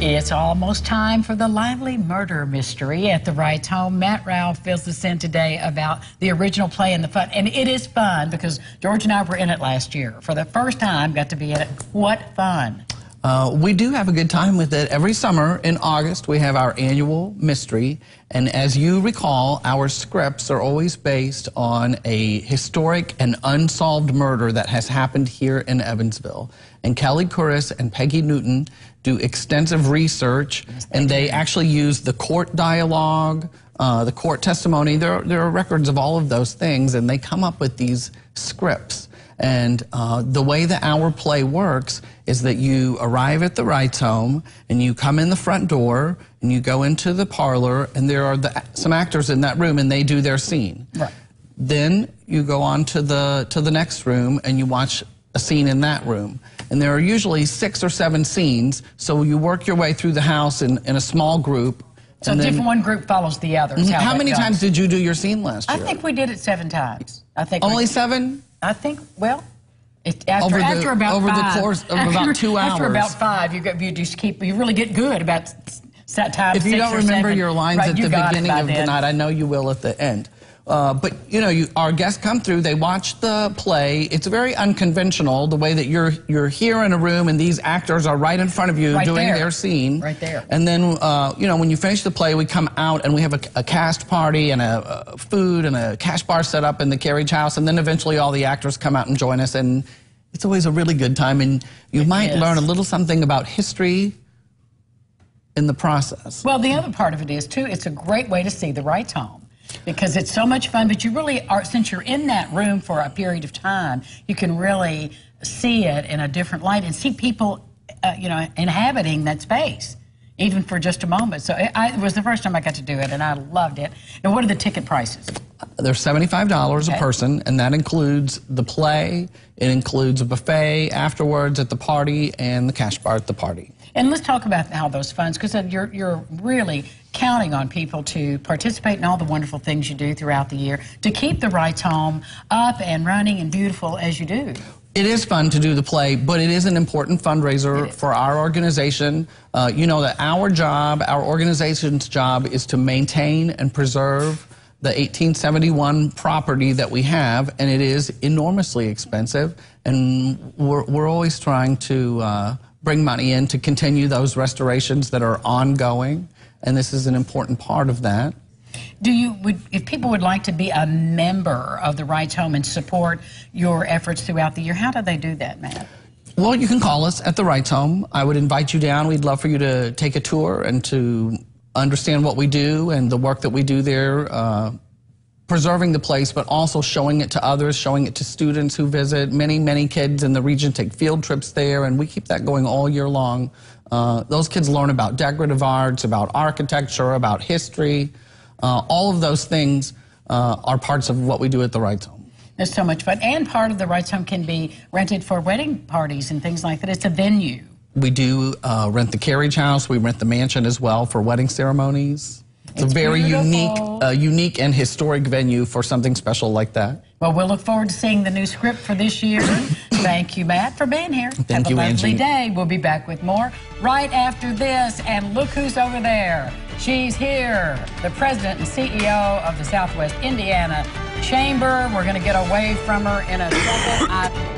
It's almost time for the lively murder mystery at the Reitz home. Matt Ralph fills us in today about the original play and the fun. And it is fun because George and I were in it last year. For the first time, got to be in it. What fun. We do have a good time with it. Every summer in August, we have our annual mystery. And as you recall, our scripts are always based on a historic and unsolved murder that has happened here in Evansville. And Kelly Curris and Peggy Newton do extensive research, and they actually use the court dialogue, the court testimony. There are records of all of those things, and they come up with these scripts. And the way that our play works is that you arrive at the Reitz home, and you come in the front door, and you go into the parlor, and there are some actors in that room, and they do their scene. Right. Then you go on to the next room, and you watch a scene in that room. And there are usually 6 or 7 scenes, so you work your way through the house in a small group. So one group follows the other. How many times did you do your scene last year? I think we did it 7 times. I think only 7? I think, well, after about over 5. The course of about 2 hours. After about 5, you really get good about set time. If you don't remember your lines at the beginning of the night, I know you will at the end. But, you know, our guests come through, they watch the play. It's very unconventional, the way that you're here in a room and these actors are right in front of you doing their scene. Right there. And then, you know, when you finish the play, we come out and we have a cast party and a food and a cash bar set up in the carriage house. And then eventually all the actors come out and join us. And it's always a really good time. And you might learn a little something about history in the process. Well, the other part of it is, too, it's a great way to see the Reitz home. Because it's so much fun, but you really are, since you're in that room for a period of time, you can really see it in a different light and see people, you know, inhabiting that space, even for just a moment. So it was the first time I got to do it, and I loved it. And what are the ticket prices? They're $75 a person, and that includes the play, it includes a buffet afterwards at the party, and the cash bar at the party. And let's talk about how those funds, because you're really counting on people to participate in all the wonderful things you do throughout the year to keep the Reitz home up and running and beautiful as you do. It is fun to do the play, but it is an important fundraiser for our organization. You know that our job, our organization's job, is to maintain and preserve the 1871 property that we have, and it is enormously expensive, and we're always trying to bring money in to continue those restorations that are ongoing, and this is an important part of that. If people would like to be a member of the Reitz home and support your efforts throughout the year, how do they do that, Matt? Well, you can call us at the Reitz home. I would invite you down. We'd love for you to take a tour and to understand what we do and the work that we do there, preserving the place, but also showing it to others, showing it to students who visit. Many kids in the region take field trips there, and we keep that going all year long. Those kids learn about decorative arts, about architecture, about history. All of those things are parts of what we do at the Reitz home. It's so much fun. And part of the Reitz home can be rented for wedding parties and things like that. It's a venue. We do rent the carriage house. We rent the mansion as well for wedding ceremonies. It's a very unique and historic venue for something special like that. Well, we'll look forward to seeing the new script for this year. Thank you, Matt, for being here. Thank you, Have a lovely Angie. day. We'll be back with more right after this. And look who's over there. She's here, the president and CEO of the Southwest Indiana Chamber. We're going to get away from her in a second.